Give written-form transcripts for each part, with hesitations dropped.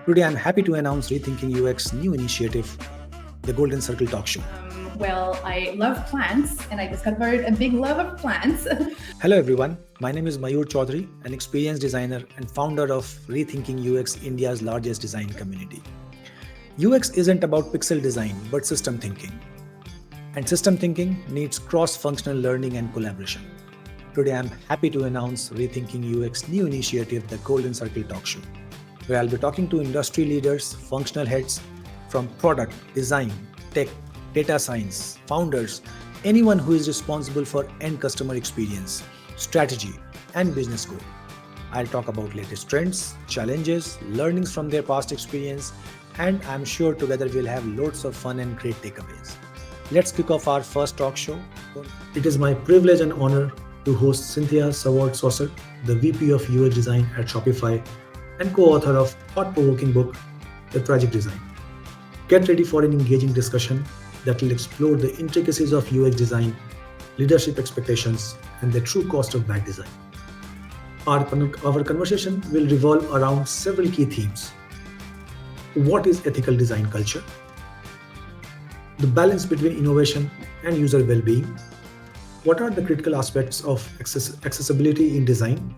Today, I'm happy to announce Rethinking UX new initiative, the Golden Circle Talk Show. I love plants and I discovered a big love of plants. Hello, everyone. My name is Mayur Chaudhary, an experienced designer and founder of Rethinking UX, India's largest design community. UX isn't about pixel design, but system thinking. And system thinking needs cross-functional learning and collaboration. Today, I'm happy to announce Rethinking UX new initiative, the Golden Circle Talk Show, where I'll be talking to industry leaders, functional heads from product, design, tech, data science, founders, anyone who is responsible for end customer experience, strategy, and business goal. I'll talk about latest trends, challenges, learnings from their past experience, and I'm sure together we'll have loads of fun and great takeaways. Let's kick off our first talk show. It is my privilege and honor to host Cynthia Savard Saucier, the VP of UX Design at Shopify and co-author of thought-provoking book, The Tragic Design. Get ready for an engaging discussion that will explore the intricacies of UX design, leadership expectations, and the true cost of bad design. Our conversation will revolve around several key themes. What is ethical design culture? The balance between innovation and user well-being. What are the critical aspects of accessibility in design?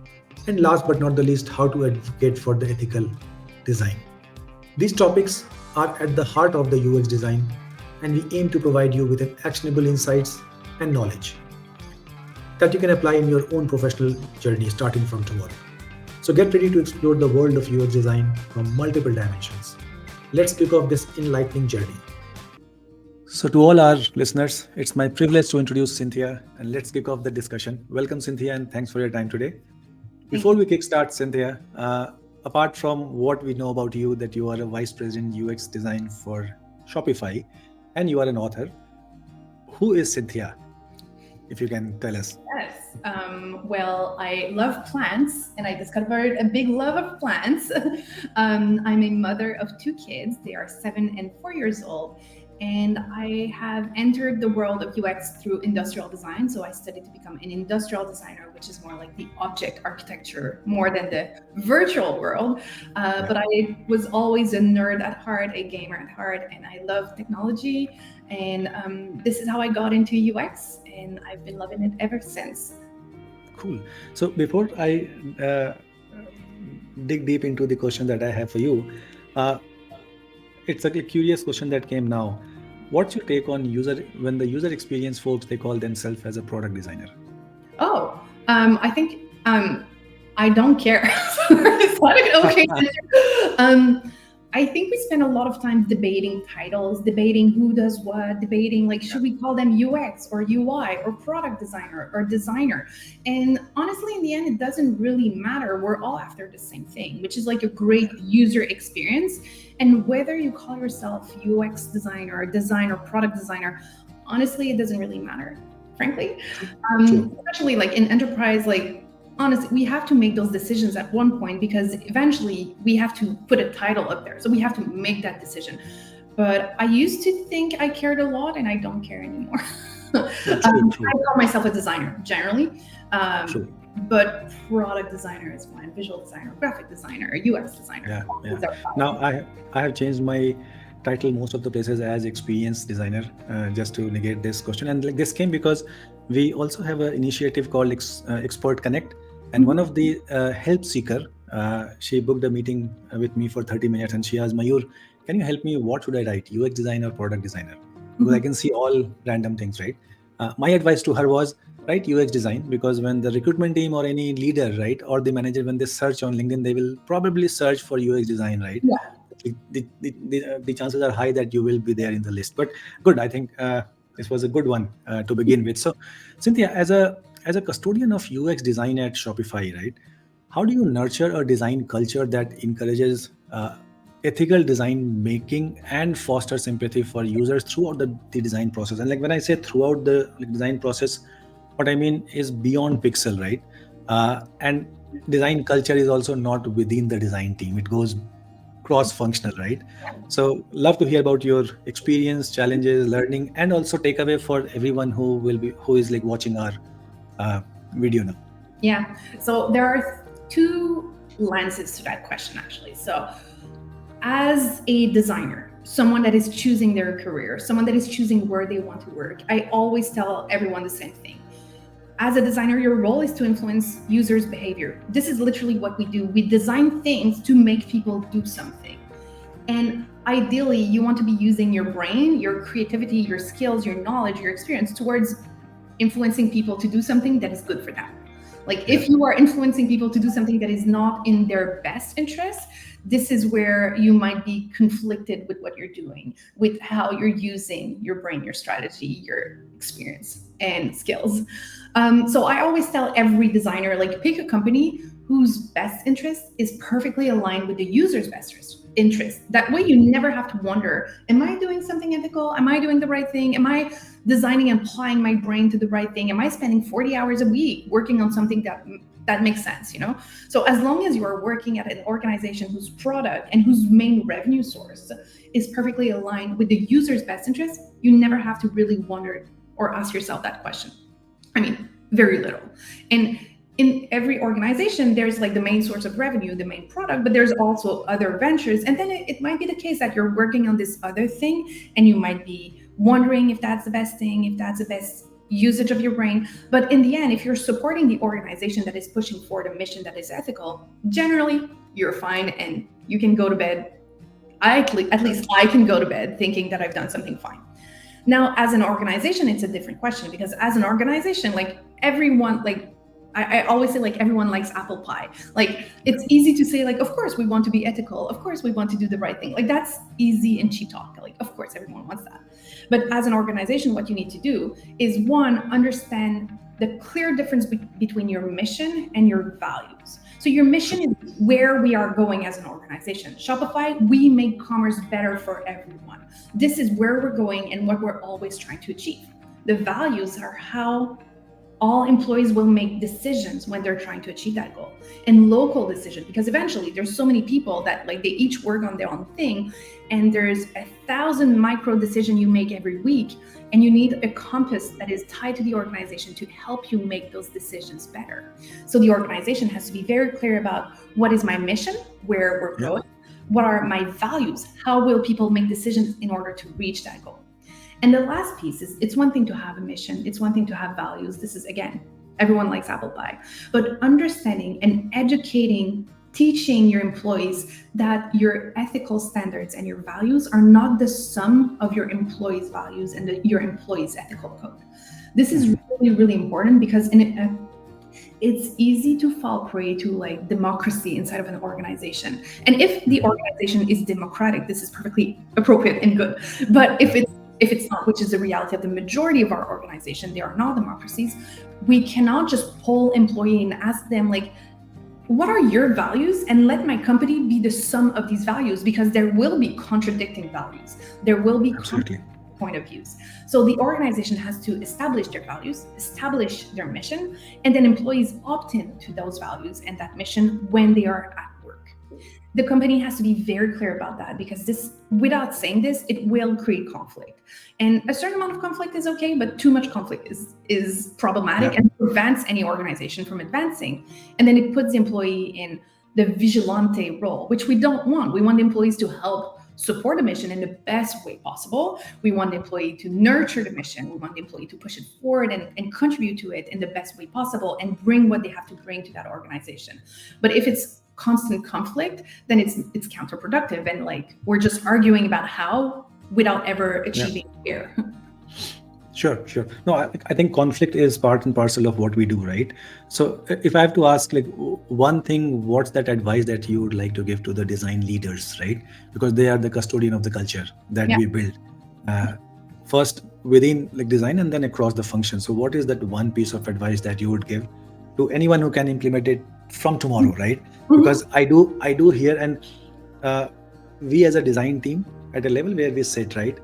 And last but not the least, how to advocate for the ethical design. These topics are at the heart of the UX design, and we aim to provide you with actionable insights and knowledge that you can apply in your own professional journey starting from tomorrow. So get ready to explore the world of UX design from multiple dimensions. Let's kick off this enlightening journey. So to all our listeners, it's my privilege to introduce Cynthia, and let's kick off the discussion. Welcome, Cynthia, and thanks for your time today. Before we kickstart, Cynthia, apart from what we know about you, that you are a Vice President UX Design for Shopify, and you are an author, who is Cynthia? If you can tell us. Yes. I love plants and I discovered a big love of plants. I'm a mother of two kids. They are 7 and 4 years old. And I have entered the world of UX through industrial design. So I studied to become an industrial designer, which is more like the object architecture more than the virtual world. But I was always a nerd at heart, a gamer at heart, and I love technology. And this is how I got into UX, and I've been loving it ever since. Cool. So before I dig deep into the question that I have for you, it's a curious question that came now. What's your take on when the user experience folks, they call themselves as a product designer? I think I don't care. It's not an okay answer. I think we spend a lot of time debating titles, debating who does what, debating like, should we call them UX or UI or product designer or designer? And honestly, in the end, it doesn't really matter. We're all after the same thing, which is like a great user experience. And whether you call yourself UX designer, product designer, honestly, it doesn't really matter, frankly. Especially like in enterprise, like, honestly, we have to make those decisions at one point because eventually we have to put a title up there. So we have to make that decision. But I used to think I cared a lot and I don't care anymore. I call myself a designer generally, but product designer is fine. Visual designer, graphic designer, UX designer. Now I have changed my title most of the places as experienced designer, just to negate this question. And like this came because we also have an initiative called Expert Connect. And one of the help seeker, she booked a meeting with me for 30 minutes and she asked, Mayur, can you help me? What should I write? UX designer or product designer? Because I can see all random things, right? My advice to her was write UX design, because when the recruitment team or any leader, right, or the manager, when they search on LinkedIn, they will probably search for UX design, right? The chances are high that you will be there in the list. But good, I think this was a good one to begin with. So Cynthia, as a custodian of UX design at Shopify, right, how do you nurture a design culture that encourages ethical design making and fosters empathy for users throughout the design process? And like when I say throughout the design process, what I mean is beyond pixel, right? And design culture is also not within the design team. It goes cross-functional, right? So love to hear about your experience, challenges, learning, and also takeaway for everyone who is like watching our video now. Yeah. So there are two lenses to that question, actually. So as a designer, someone that is choosing their career, someone that is choosing where they want to work, I always tell everyone the same thing. As a designer, your role is to influence users' behavior. This is literally what we do. We design things to make people do something. And ideally, you want to be using your brain, your creativity, your skills, your knowledge, your experience towards influencing people to do something that is good for them. Like if you are influencing people to do something that is not in their best interest, this is where you might be conflicted with what you're doing, with how you're using your brain, your strategy, your experience and skills. So I always tell every designer, like, pick a company whose best interest is perfectly aligned with the user's best interest. That way you never have to wonder, am I doing something ethical? Am I doing the right thing? Am I designing and applying my brain to the right thing? Am I spending 40 hours a week working on something that makes sense, you know? So as long as you are working at an organization whose product and whose main revenue source is perfectly aligned with the user's best interest, you never have to really wonder or ask yourself that question. I mean, very little. And in every organization, there's like the main source of revenue, the main product, but there's also other ventures. And then it might be the case that you're working on this other thing and you might be wondering if that's the best thing, if that's the best usage of your brain. But in the end, if you're supporting the organization that is pushing forward a mission that is ethical, generally you're fine and you can go to bed. At least I can go to bed thinking that I've done something fine. Now, as an organization, it's a different question, because as an organization, like everyone, like I always say, like, everyone likes apple pie. Like, it's easy to say, like, of course we want to be ethical. Of course we want to do the right thing. Like, that's easy and cheap talk. Like, of course everyone wants that. But as an organization, what you need to do is, one, understand the clear difference between your mission and your values. So your mission is where we are going as an organization. Shopify, we make commerce better for everyone. This is where we're going and what we're always trying to achieve. The values are how all employees will make decisions when they're trying to achieve that goal, and local decisions, because eventually there's so many people that, like, they each work on their own thing, and there's 1,000 micro decisions you make every week, and you need a compass that is tied to the organization to help you make those decisions better. So the organization has to be very clear about, what is my mission, where we're going, what are my values, how will people make decisions in order to reach that goal. And the last piece is, it's one thing to have a mission, it's one thing to have values. This is, again, everyone likes apple pie, but understanding and educating, teaching your employees that your ethical standards and your values are not the sum of your employees' values and your employees' ethical code. This is really, really important, because it's easy to fall prey to, like, democracy inside of an organization. And if the organization is democratic, this is perfectly appropriate and good. But if it's not, which is the reality of the majority of our organization, they are not democracies, we cannot just pull employee and ask them, like, what are your values, and let my company be the sum of these values, because there will be contradicting values. There will be point of views. So the organization has to establish their values, establish their mission, and then employees opt in to those values and that mission when they are at work. The company has to be very clear about that, because this, without saying this, it will create conflict. And a certain amount of conflict is okay, but too much conflict is problematic and prevents any organization from advancing. And then it puts the employee in the vigilante role, which we don't want. We want the employees to help support the mission in the best way possible. We want the employee to nurture the mission. We want the employee to push it forward and contribute to it in the best way possible, and bring what they have to bring to that organization. But if it's constant conflict, then it's counterproductive, and, like, we're just arguing about how without ever achieving here. Sure. No, I think conflict is part and parcel of what we do, right? So if I have to ask, like, one thing, what's that advice that you would like to give to the design leaders, right? Because they are the custodian of the culture that we build. First within, like, design, and then across the function. So what is that one piece of advice that you would give to anyone who can implement it from tomorrow, right? Because I do hear, and we as a design team at a level where we sit, right?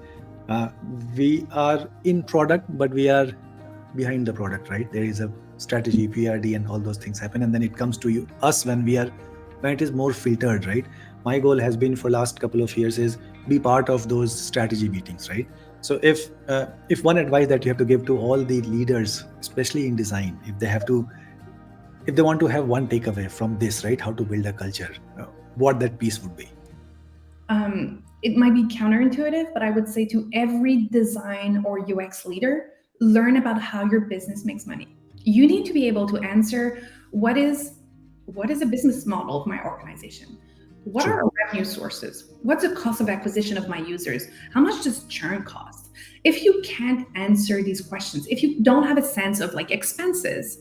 We are in product, but we are behind the product, right? There is a strategy, PRD, and all those things happen, and then it comes to us when it is more filtered, right? My goal has been for last couple of years is be part of those strategy meetings, right? So if one advice that you have to give to all the leaders, especially in design, if they want to have one takeaway from this, right, how to build a culture, what that piece would be? it might be counterintuitive, but I would say to every design or UX leader, learn about how your business makes money. You need to be able to answer what is a business model of my organization? What are True. our revenue sources? What's the cost of acquisition of my users? How much does churn cost? If you can't answer these questions, if you don't have a sense of like expenses,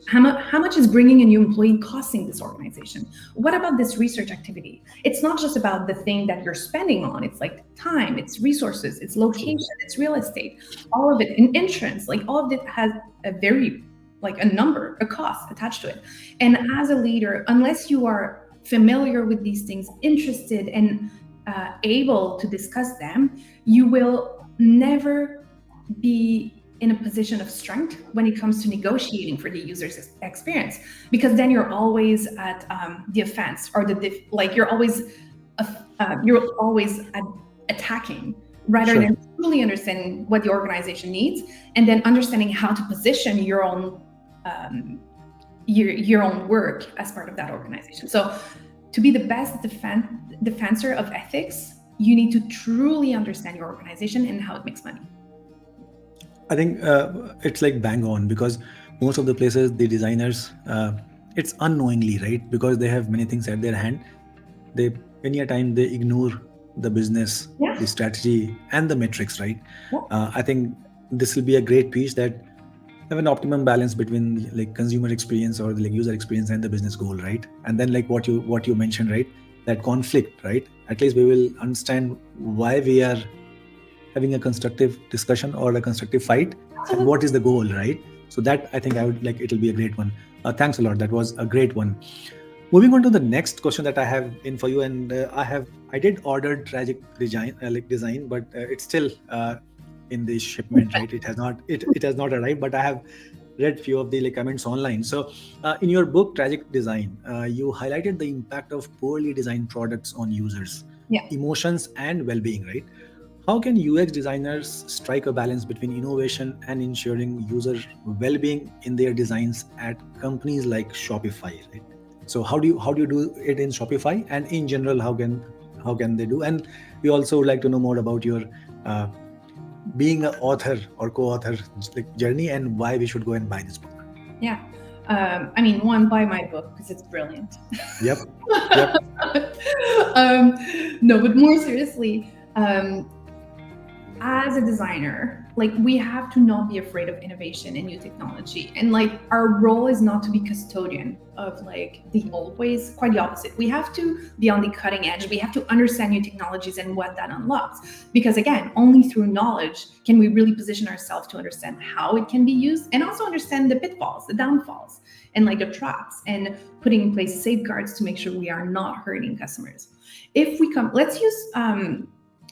how much is bringing a new employee costing this organization? What about this research activity? It's not just about the thing that you're spending on. It's like time, it's resources, it's True. location, it's real estate, all of it, and insurance. Like all of it has a very like a number, a cost attached to it. And as a leader, unless you are familiar with these things, interested and able to discuss them, you will never be in a position of strength when it comes to negotiating for the user's experience, because then you're always at the offense or like you're always attacking rather Sure. than truly understanding what the organization needs and then understanding how to position um, your own work as part of that organization. So to be the best defensor of ethics, you need to truly understand your organization and how it makes money. I think it's like bang on, because most of the places, the designers, it's unknowingly, right? Because they have many things at their hand. They many a time they ignore the business, Yeah. the strategy, and the metrics, right? Yeah. I think this will be a great piece that have an optimum balance between like consumer experience or like user experience and the business goal, right? And then like what you mentioned, right? That conflict, right? At least we will understand why we are having a constructive discussion or a constructive fight, and Absolutely. what is the goal, right? So that I think I would like, it'll be a great one. Thanks a lot, that was a great one. Moving on to the next question that I have in for you, and I did order tragic design, design, but it's still in the shipment, right? It has not arrived, but I have read few of the like comments online. So in your book Tragic Design, you highlighted the impact of poorly designed products on users, Yeah. emotions, and well-being, right? How can UX designers strike a balance between innovation and ensuring user well-being in their designs at companies like Shopify, right? So how do you do it in Shopify, and in general, how can they do? And we also would like to know more about your uh, being an author or co-author like journey, and why we should go and buy this book. Yeah. I mean, one, buy my book because it's brilliant. Yep. Yep. um, no, but more seriously, as a designer, like we have to not be afraid of innovation and new technology. And like our role is not to be custodian of like the old ways, quite the opposite. We have to be on the cutting edge. We have to understand new technologies and what that unlocks. Because again, only through knowledge can we really position ourselves to understand how it can be used and also understand the pitfalls, the downfalls, and like the traps, and putting in place safeguards to make sure we are not hurting customers. If we come, let's use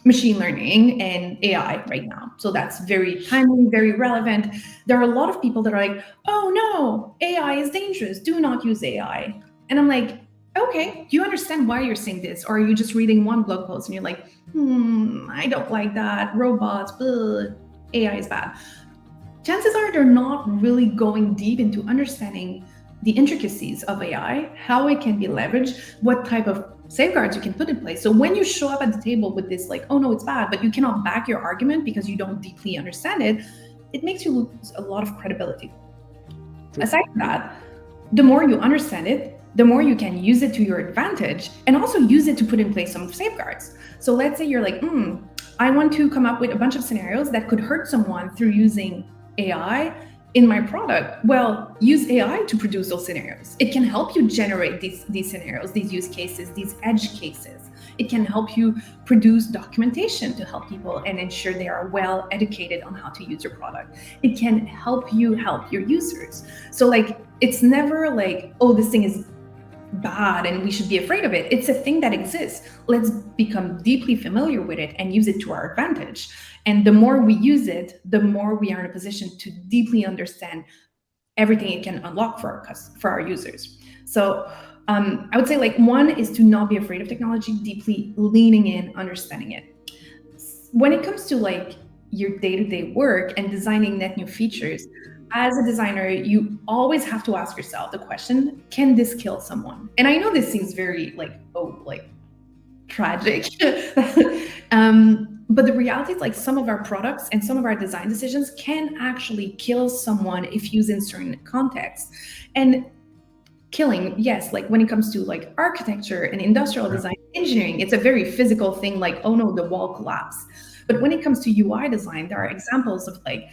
machine learning and AI right now. So that's very timely, very relevant. There are a lot of people that are like, oh no, AI is dangerous. Do not use AI. And I'm like, okay, do you understand why you're saying this? Or are you just reading one blog post and you're like, I don't like that. Robots, AI is bad. Chances are they're not really going deep into understanding the intricacies of AI, how it can be leveraged, what type of safeguards you can put in place. So when you show up at the table with this, like, oh no, it's bad, but you cannot back your argument because you don't deeply understand it, it makes you lose a lot of credibility. True. Aside from that, the more you understand it, the more you can use it to your advantage and also use it to put in place some safeguards. So let's say you're like, I want to come up with a bunch of scenarios that could hurt someone through using AI in my product. Well, use AI to produce those scenarios. It can help you generate these scenarios, these use cases, these edge cases. It can help you produce documentation to help people and ensure they are well educated on how to use your product. It can help you help your users. So like, it's never like, oh, this thing is bad and we should be afraid of it. It's a thing that exists. Let's become deeply familiar with it and use it to our advantage. And the more we use it, the more we are in a position to deeply understand everything it can unlock for our users. So I would say like one is to not be afraid of technology, deeply leaning in, understanding it. When it comes to like your day-to-day work and designing net new features, as a designer, you always have to ask yourself the question, can this kill someone? And I know this seems very like, oh, like tragic. But the reality is, like, some of our products and some of our design decisions can actually kill someone if used in certain contexts. And killing, yes, like when it comes to like architecture and industrial design, engineering, it's a very physical thing, like, oh no, the wall collapsed. But when it comes to UI design, there are examples of like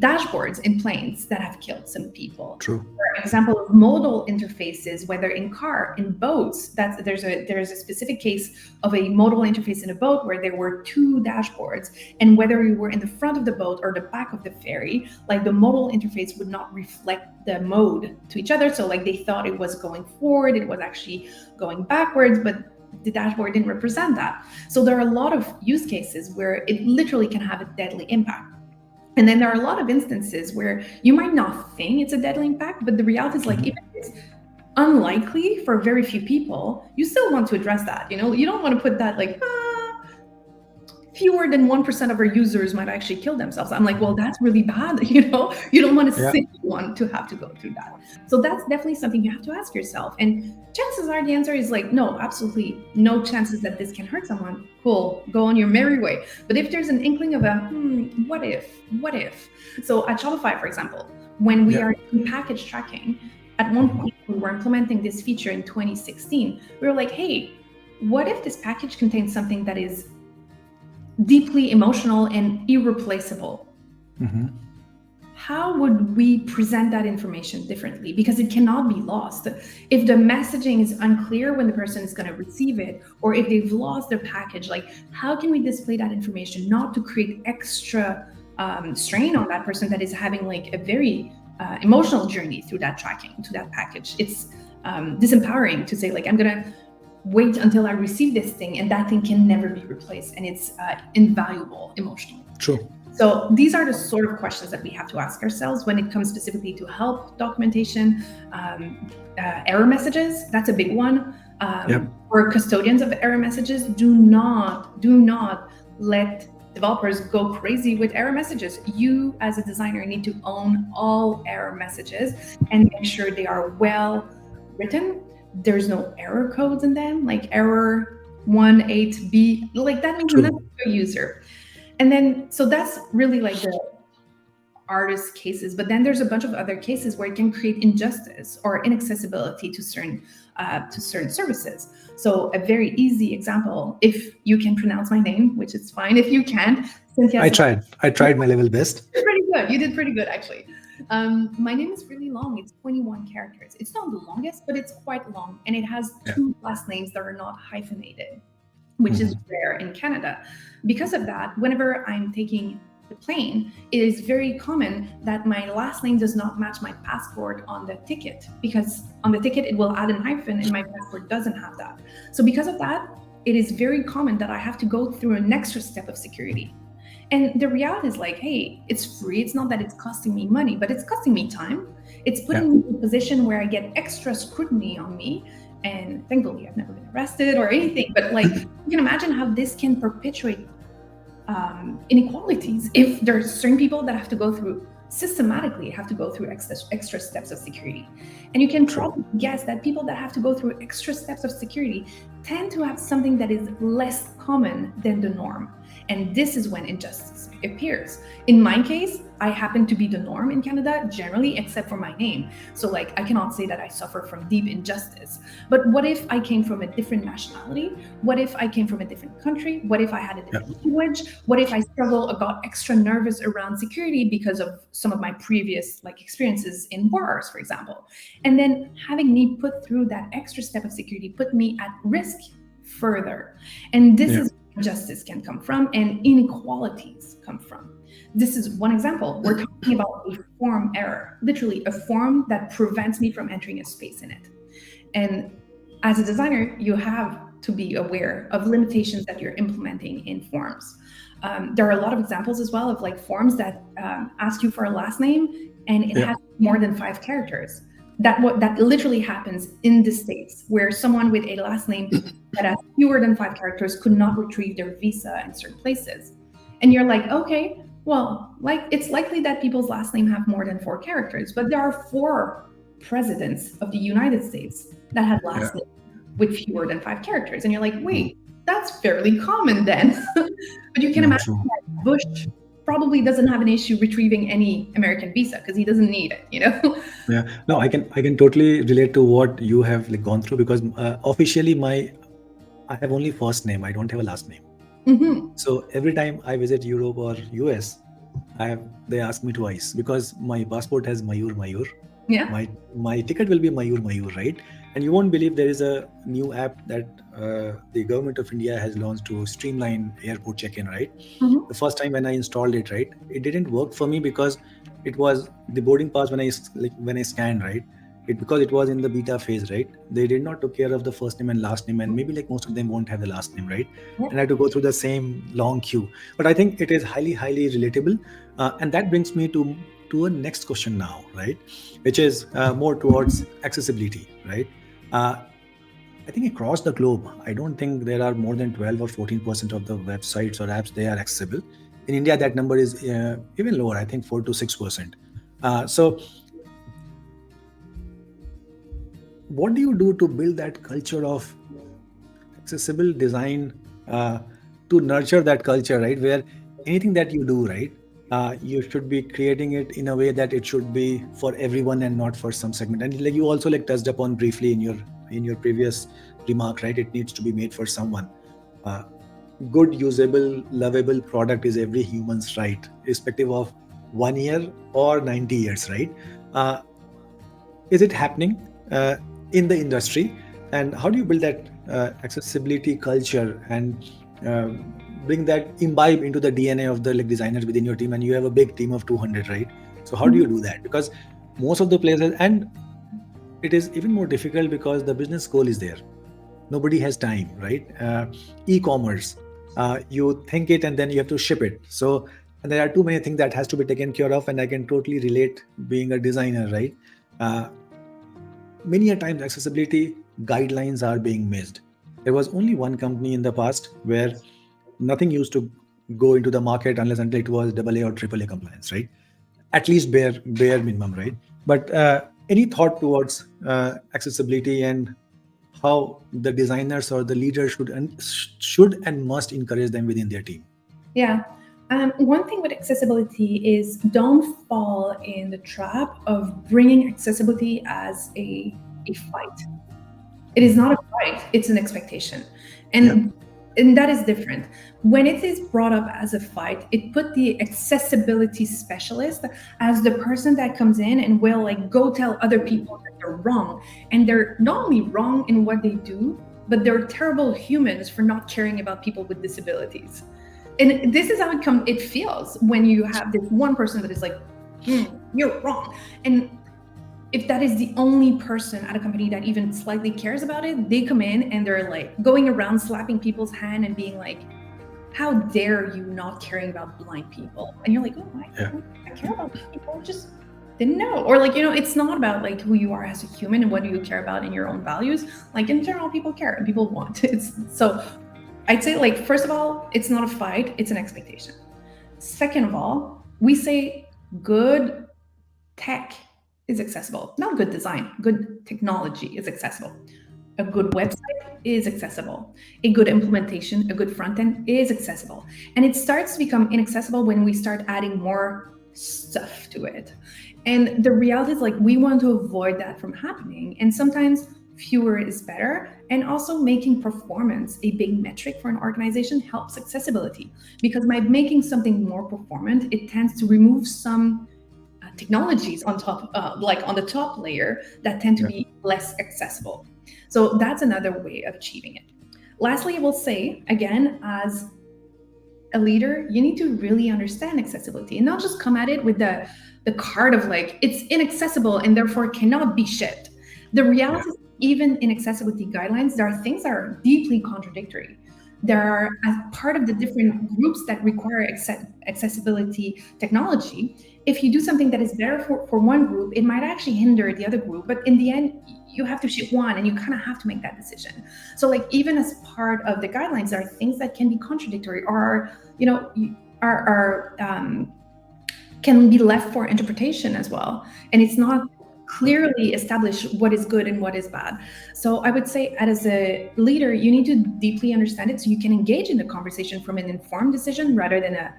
dashboards in planes that have killed some people. True. For example, of modal interfaces, whether in car, in boats, there's a specific case of a modal interface in a boat where there were two dashboards, and whether you were in the front of the boat or the back of the ferry, like the modal interface would not reflect the mode to each other. So like they thought it was going forward, it was actually going backwards, but the dashboard didn't represent that. So there are a lot of use cases where it literally can have a deadly impact. And then there are a lot of instances where you might not think it's a deadly impact, but the reality is, like, even if it's unlikely for very few people, you still want to address that. You know, you don't want to put that like, fewer than 1% of our users might actually kill themselves. I'm like, well, that's really bad. You know, you don't want to see one to have to go through that. So that's definitely something you have to ask yourself. And chances are the answer is like, no, absolutely no chances that this can hurt someone. Cool, go on your merry way. But if there's an inkling of a, what if? So at Shopify, for example, when we are in package tracking, at one point we were implementing this feature in 2016, we were like, hey, what if this package contains something that is deeply emotional and irreplaceable? How would we present that information differently? Because it cannot be lost. If the messaging is unclear when the person is going to receive it, or if they've lost their package, like, how can we display that information not to create extra strain on that person that is having like a very emotional journey through that tracking, to that package? It's disempowering to say, like, I'm going to wait until I receive this thing, and that thing can never be replaced, and it's invaluable emotionally. True. So these are the sort of questions that we have to ask ourselves when it comes specifically to help documentation. Error messages, that's a big one. For custodians of error messages, do not let developers go crazy with error messages. You as a designer need to own all error messages and make sure they are well written. There's no error codes in them, like error 18B, like that means nothing to a user. And then, so that's really like the artist cases, but then there's a bunch of other cases where it can create injustice or inaccessibility to certain services. So a very easy example, if you can pronounce my name, which is fine if you can't. Cynthia, I tried my level best. Pretty good. You did pretty good, actually. My name is really long. It's 21 characters. It's not the longest, but it's quite long. And it has two last names that are not hyphenated, which is rare in Canada. Because of that, whenever I'm taking the plane, it is very common that my last name does not match my passport on the ticket, because on the ticket it will add an hyphen and my passport doesn't have that. So because of that, it is very common that I have to go through an extra step of security. And the reality is like, hey, it's free. It's not that it's costing me money, but it's costing me time. It's putting me in a position where I get extra scrutiny on me. And thankfully, I've never been arrested or anything. But like, you can imagine how this can perpetuate inequalities if there's certain people that have to go through extra steps of security. And you can probably guess that people that have to go through extra steps of security tend to have something that is less common than the norm. And this is when injustice appears. In my case, I happen to be the norm in Canada generally, except for my name. So like, I cannot say that I suffer from deep injustice. But what if I came from a different nationality? What if I came from a different country? What if I had a different language? What if I struggled or got extra nervous around security because of some of my previous like experiences in wars, for example? And then having me put through that extra step of security put me at risk further. And this is where justice can come from and inequalities come from. This is one example. We're talking about a form error, literally a form that prevents me from entering a space in it. And as a designer, you have to be aware of limitations that you're implementing in forms. There are a lot of examples as well of like forms that ask you for a last name and it has more than 5 characters. That literally happens in the States, where someone with a last name that has fewer than 5 characters could not retrieve their visa in certain places. And you're like, okay, well, like it's likely that people's last name have more than 4 characters, but there are 4 presidents of the United States that had last names with fewer than 5 characters. And you're like, wait, that's fairly common then. But you can Yeah, imagine true. that Bush probably doesn't have an issue retrieving any American visa because he doesn't need it, you know? Yeah, no, I can totally relate to what you have like gone through because officially I have only first name. I don't have a last name. Hmm. So every time I visit Europe or US, they ask me twice because my passport has Mayur. Yeah. My ticket will be Mayur, right? And you won't believe there is a new app that the government of India has launched to streamline airport check-in, right? Hmm. The first time when I installed it, right, it didn't work for me because it was the boarding pass when I scanned, right, it because it was in the beta phase, right, they did not took care of the first name and last name, and maybe like most of them won't have the last name, right, Yeah. and I had to go through the same long queue. But I think it is highly relatable, and that brings me to a next question now, right, which is more towards accessibility, right. uh, I think across the globe, I don't think there are more than 12 or 14% of the websites or apps they are accessible. In India, that number is even lower. I think 4 to 6%. So, what do you do to build that culture of accessible design, uh, to nurture that culture, right? Where anything that you do, right, you should be creating it in a way that it should be for everyone and not for some segment. And like you also like touched upon briefly in your previous remark, right? It needs to be made for someone. Uh, Good, usable, lovable product is every human's right, irrespective of 1 year or 90 years, right? Uh, is it happening in the industry, and how do you build that accessibility culture and uh, bring that imbibe into the DNA of the like designers within your team? And you have a big team of 200, right? So how do you do that? Because most of the places, and it is even more difficult because the business goal is there, nobody has time, right? E-commerce, you think it and then you have to ship it. So and there are too many things that has to be taken care of, and I can totally relate being a designer, right? uh, Many a times accessibility guidelines are being missed. There was only one company in the past where nothing used to go into the market unless until it was AA or AAA compliance, right? At least bare minimum, right? But any thought towards accessibility and how the designers or the leaders should and must encourage them within their team? Yeah. One thing with accessibility is don't fall in the trap of bringing accessibility as a fight. It is not a fight, it's an expectation. Yeah, And that is different. When it is brought up as a fight, it put the accessibility specialist as the person that comes in and will like go tell other people that they're wrong. And they're not only wrong in what they do, but they're terrible humans for not caring about people with disabilities. And this is how it feels when you have this one person that is like, you're wrong. And if that is the only person at a company that even slightly cares about it, they come in and they're like going around slapping people's hand and being like, how dare you not caring about blind people? And you're like, oh, yeah, I care about people, just didn't know. Or like, it's not about like who you are as a human and what do you care about in your own values. Like in general, people care and people want. So I'd say, like, first of all, it's not a fight, it's an expectation. Second of all, we say good tech is accessible, not good design. Good technology is accessible. A good website is accessible. A good implementation, a good front end is accessible. And it starts to become inaccessible when we start adding more stuff to it. And the reality is, like, we want to avoid that from happening. And sometimes fewer is better. And also making performance a big metric for an organization helps accessibility, because by making something more performant, it tends to remove some technologies on top, like on the top layer, that tend to yeah, be less accessible. So that's another way of achieving it. Lastly, I will say again, as a leader, you need to really understand accessibility and not just come at it with the card of like, it's inaccessible and therefore cannot be shipped. The yeah, reality is, even in accessibility guidelines, there are things that are deeply contradictory. There are, as part of the different groups that require accessibility technology, if you do something that is better for one group, it might actually hinder the other group. But in the end, you have to ship one and you kind of have to make that decision. So like, even as part of the guidelines, there are things that can be contradictory or, are can be left for interpretation as well. And it's not clearly establish what is good and what is bad. So I would say, as a leader, you need to deeply understand it so you can engage in the conversation from an informed decision rather than a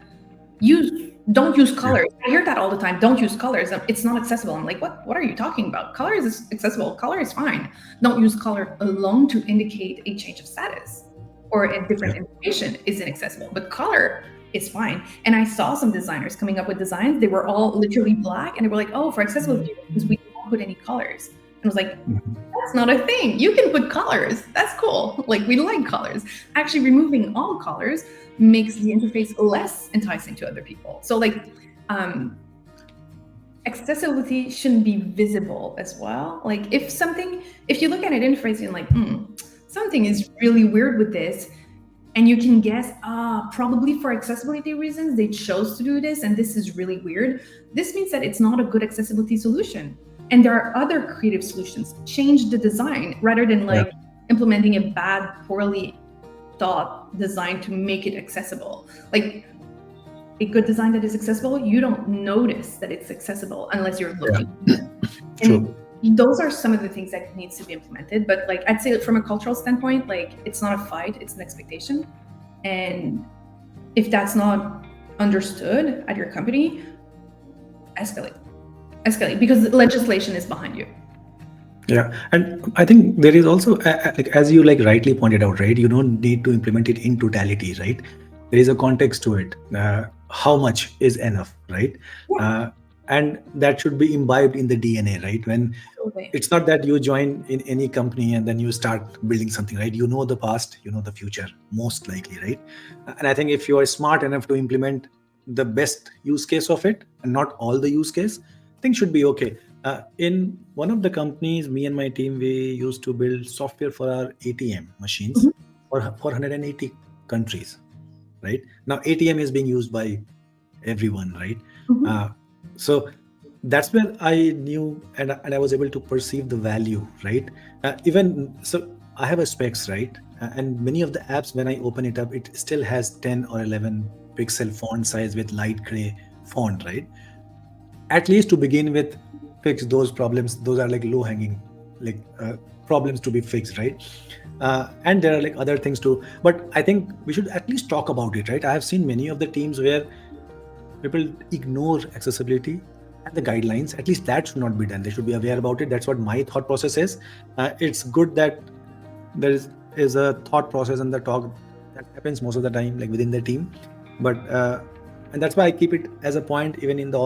don't use colors. I hear that all the time. Don't use colors. It's not accessible. I'm like, what are you talking about? Color is accessible. Color is fine. Don't use color alone to indicate a change of status or a different information isn't accessible. But color is fine. And I saw some designers coming up with designs. They were all literally black, and they were like, oh, for accessibility reasons, we don't put any colors. And I was like, that's not a thing. You can put colors. That's cool. Like, we like colors. Actually, removing all colors makes the interface less enticing to other people. So like, accessibility shouldn't be visible as well. Like if you look at an interface and like, something is really weird with this, and you can guess, probably for accessibility reasons, they chose to do this, and this is really weird. This means that it's not a good accessibility solution. And there are other creative solutions. Change the design rather than like implementing a bad, poorly thought design to make it accessible. Like a good design that is accessible, you don't notice that it's accessible unless you're looking. And those are some of the things that needs to be implemented. But like, I'd say from a cultural standpoint, like, it's not a fight, it's an expectation. And if that's not understood at your company, escalate because legislation is behind you. Yeah, and I think there is also, like, as you like rightly pointed out, right? You don't need to implement it in totality, right? There is a context to it. How much is enough, right? And that should be imbibed in the DNA, right? When it's not that you join in any company and then you start building something, right? You know the past, you know the future, most likely, right? And I think if you are smart enough to implement the best use case of it and not all the use case, things should be okay. In one of the companies, me and my team, we used to build software for our ATM machines for 480 countries, right? Now ATM is being used by everyone, right? So that's where I knew and I was able to perceive the value, right? Even so, I have a specs, right? And many of the apps, when I open it up, it still has 10 or 11 pixel font size with light gray font, right? At least to begin with, fix those problems. Those are like low hanging like problems to be fixed, right? And there are like other things too, but I think we should at least talk about it, right? I have seen many of the teams where people ignore accessibility and the guidelines. At least that should not be done. They should be aware about it. That's what my thought process is. It's good that there is a thought process and the talk that happens most of the time, like within the team, but and that's why I keep it as a point even in the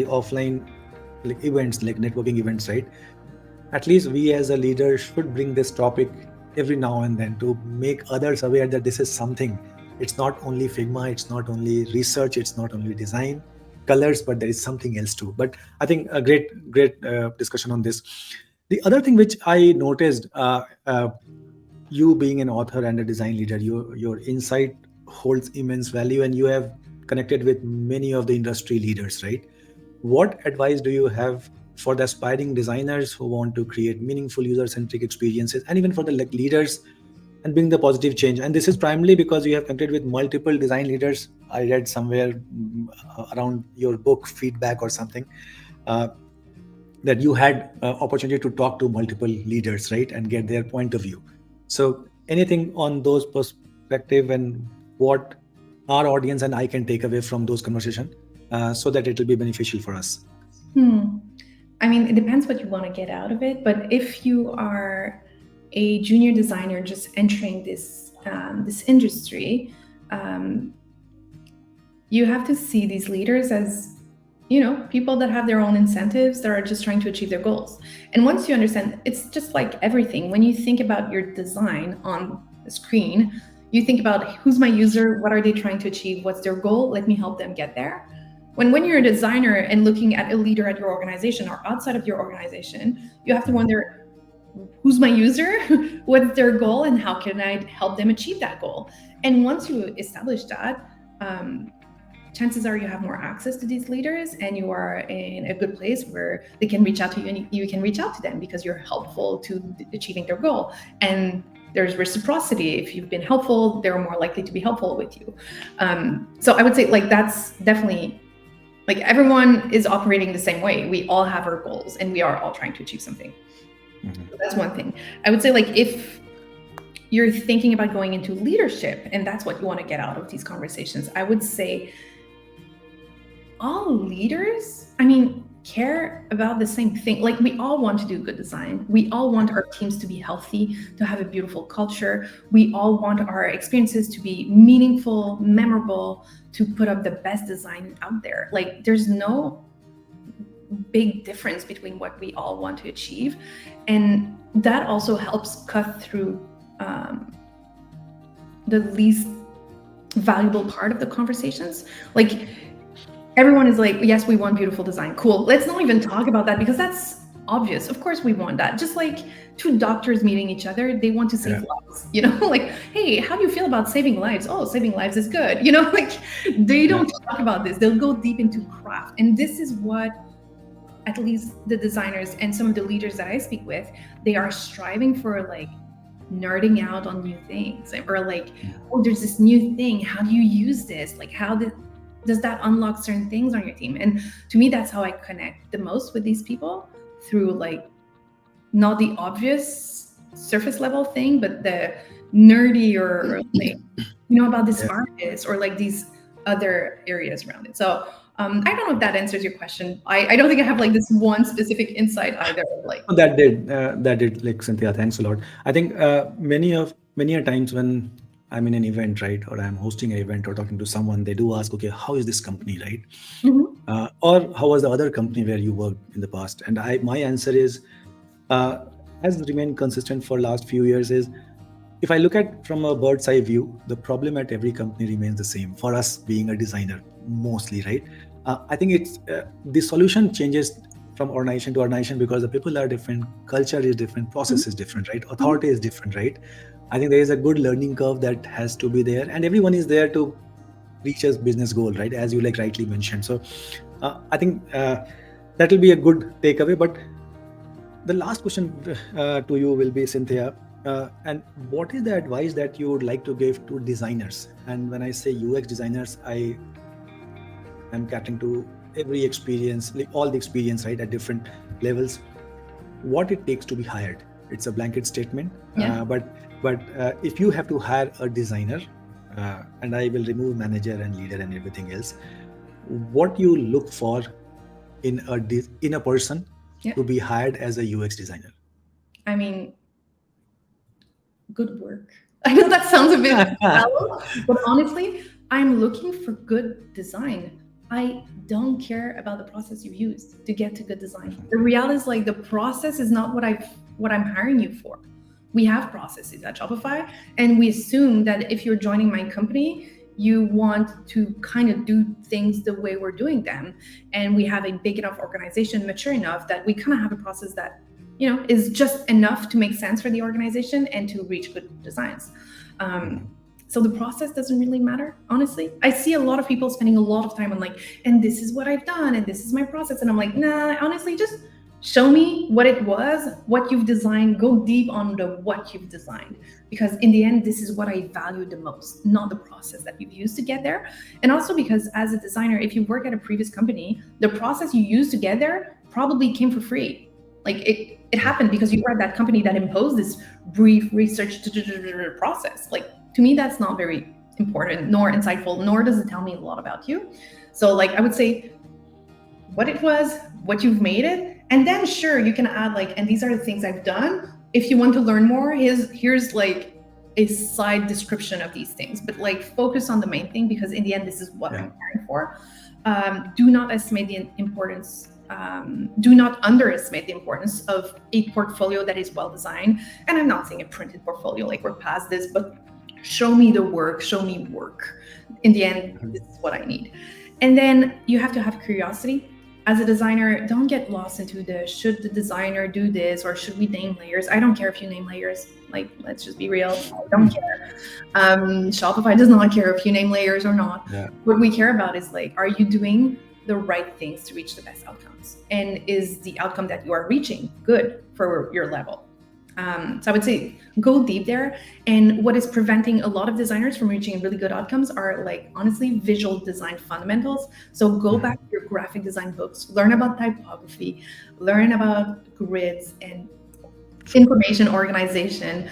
offline like events, like networking events, right? At least we as a leader should bring this topic every now and then to make others aware that this is something. It's not only Figma, it's not only research, it's not only design, colors, but there is something else too. But I think a great discussion on this. The other thing which I noticed, you being an author and a design leader, your insight holds immense value, and you have connected with many of the industry leaders, right? What advice do you have for the aspiring designers who want to create meaningful user-centric experiences, and even for the leaders and bring the positive change? And this is primarily because you have connected with multiple design leaders. I read somewhere around your book feedback or something, that you had opportunity to talk to multiple leaders, right, and get their point of view. So anything on those perspective and what our audience and I can take away from those conversations, so that it will be beneficial for us? I mean, it depends what you want to get out of it. But if you are a junior designer just entering this industry, you have to see these leaders as, people that have their own incentives, that are just trying to achieve their goals. And once you understand, it's just like everything. When you think about your design on the screen, you think about, who's my user? What are they trying to achieve? What's their goal? Let me help them get there. When you're a designer and looking at a leader at your organization or outside of your organization, you have to wonder, who's my user? What's their goal? And how can I help them achieve that goal? And once you establish that, chances are you have more access to these leaders, and you are in a good place where they can reach out to you and you can reach out to them because you're helpful to achieving their goal. And there's reciprocity. If you've been helpful, they're more likely to be helpful with you. So I would say, like, that's definitely Like everyone is operating the same way. We all have our goals and we are all trying to achieve something. So that's one thing. I would say, like, if you're thinking about going into leadership and that's what you want to get out of these conversations, I would say all leaders, care about the same thing. Like, we all want to do good design. We all want our teams to be healthy, to have a beautiful culture. We all want our experiences to be meaningful, memorable, to put up the best design out there. Like, there's no big difference between what we all want to achieve. And that also helps cut through the least valuable part of the conversations. Like, everyone is like, yes, we want beautiful design. Cool. Let's not even talk about that because that's obvious. Of course we want that. Just like two doctors meeting each other, they want to save lives, like, hey, how do you feel about saving lives? Oh, saving lives is good. Like, they don't talk about this. They'll go deep into craft. And this is what, at least the designers and some of the leaders that I speak with, they are striving for, like, nerding out on new things, or like, oh, there's this new thing. How do you use this? Like, how does that unlock certain things on your team? And to me, that's how I connect the most with these people, through, like, not the obvious surface level thing, but the nerdy or like, about this artist or like these other areas around it. So I don't know if that answers your question. I don't think I have like this one specific insight either. Like, That did, like, Cynthia, thanks a lot. I think many a times when I'm in an event, right, or I'm hosting an event or talking to someone, they do ask, okay, how is this company, right? Or how was the other company where you worked in the past? And my answer is, has remained consistent for last few years, is, if I look at from a bird's eye view, the problem at every company remains the same for us being a designer mostly, right? I think it's the solution changes from organization to organization because the people are different, culture is different, process is different, right? Authority is different, right? I think there is a good learning curve that has to be there, and everyone is there to reach a business goal, right? As you like rightly mentioned. So I think that will be a good takeaway. But the last question to you will be, Cynthia, and what is the advice that you would like to give to designers? And when I say UX designers, I am catering to every experience, like all the experience, right, at different levels. What it takes to be hired. It's a blanket statement, but if you have to hire a designer, and I will remove manager and leader and everything else, what you look for in a person to be hired as a UX designer? I mean, good work. I know that sounds a bit shallow, but honestly, I'm looking for good design. I don't care about the process you used to get to good design. The reality is, like, the process is not what I'm hiring you for. We have processes at Shopify, and we assume that if you're joining my company, you want to kind of do things the way we're doing them. And we have a big enough organization, mature enough, that we kind of have a process that, is just enough to make sense for the organization and to reach good designs. So the process doesn't really matter, honestly. I see a lot of people spending a lot of time on, like, and this is what I've done, and this is my process. And I'm like, nah, honestly, just show me what it was, what you've designed, go deep on what you've designed. Because in the end, this is what I value the most, not the process that you've used to get there. And also because as a designer, if you work at a previous company, the process you used to get there probably came for free. Like, it happened because you were at that company that imposed this brief research process. Like, to me, that's not very important, nor insightful, nor does it tell me a lot about you. So, like, I would say what it was, what you've made it, and then sure, you can add, like, and these are the things I've done. If you want to learn more, here's like a side description of these things, but, like, focus on the main thing, because in the end, this is what I'm caring for. Do not estimate the importance. Do not underestimate the importance of a portfolio that is well designed. And I'm not saying a printed portfolio, like, we're past this, but show me the work, show me work. In the end, this is what I need. And then you have to have curiosity. As a designer, don't get lost into should the designer do this, or should we name layers? I don't care if you name layers. Like, let's just be real. I don't care. Shopify does not care if you name layers or not. What we care about is, like, are you doing the right things to reach the best outcomes? And is the outcome that you are reaching good for your level? So I would say go deep there. And what is preventing a lot of designers from reaching really good outcomes are, like, honestly, visual design fundamentals. So go back to your graphic design books, learn about typography, learn about grids and information organization,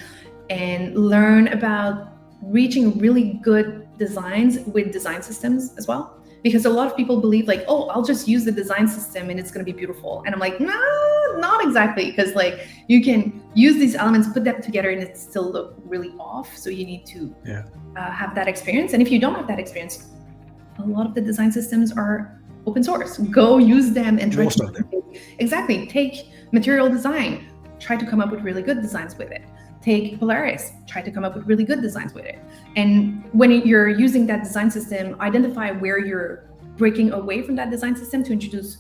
and learn about reaching really good designs with design systems as well. Because a lot of people believe, like, oh, I'll just use the design system and it's going to be beautiful. And I'm like, nah, not exactly. Because, like, you can use these elements, put them together, and it still look really off. So you need to have that experience. And if you don't have that experience, a lot of the design systems are open source. Go use them and try Most of them. Exactly. Take material design, try to come up with really good designs with it. Take Polaris, try to come up with really good designs with it. And when you're using that design system, identify where you're breaking away from that design system to introduce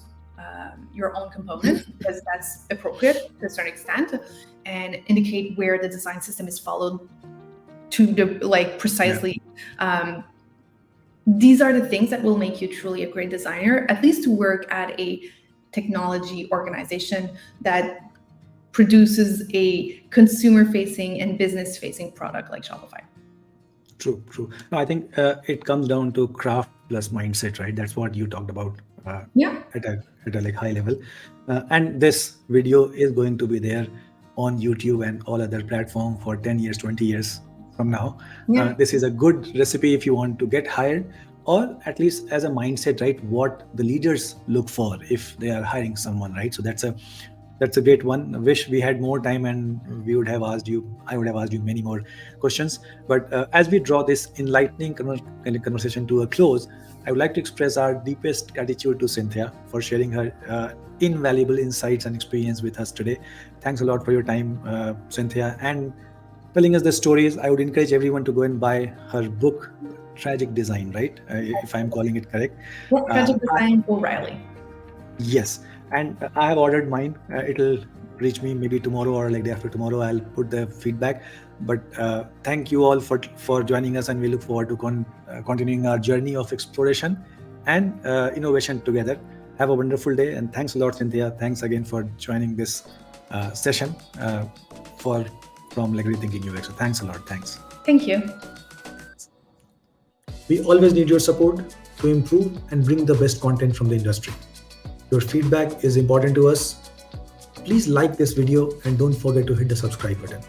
your own components, because that's appropriate to a certain extent, and indicate where the design system is followed to the, like, precisely. These are the things that will make you truly a great designer, at least to work at a technology organization that produces a consumer-facing and business-facing product like Shopify. True. No, I think it comes down to craft plus mindset, right? That's what you talked about at a like high level. And this video is going to be there on YouTube and all other platforms for 10 years, 20 years from now. This is a good recipe if you want to get hired, or at least as a mindset, right? What the leaders look for if they are hiring someone, right? So that's a great one. I wish we had more time and I would have asked you many more questions. But as we draw this enlightening conversation to a close, I would like to express our deepest gratitude to Cynthia for sharing her invaluable insights and experience with us today. Thanks a lot for your time, Cynthia, and telling us the stories. I would encourage everyone to go and buy her book, Tragic Design, right? If I'm calling it correct. Tragic Design, O'Reilly. Yes. And I have ordered mine. It'll reach me maybe tomorrow or like day after tomorrow. I'll put the feedback. But thank you all for joining us, and we look forward to continuing our journey of exploration and innovation together. Have a wonderful day, and thanks a lot, Cynthia. Thanks again for joining this session from like Rethinking UX. So thanks a lot. Thanks. Thank you. We always need your support to improve and bring the best content from the industry. Your feedback is important to us. Please like this video and don't forget to hit the subscribe button.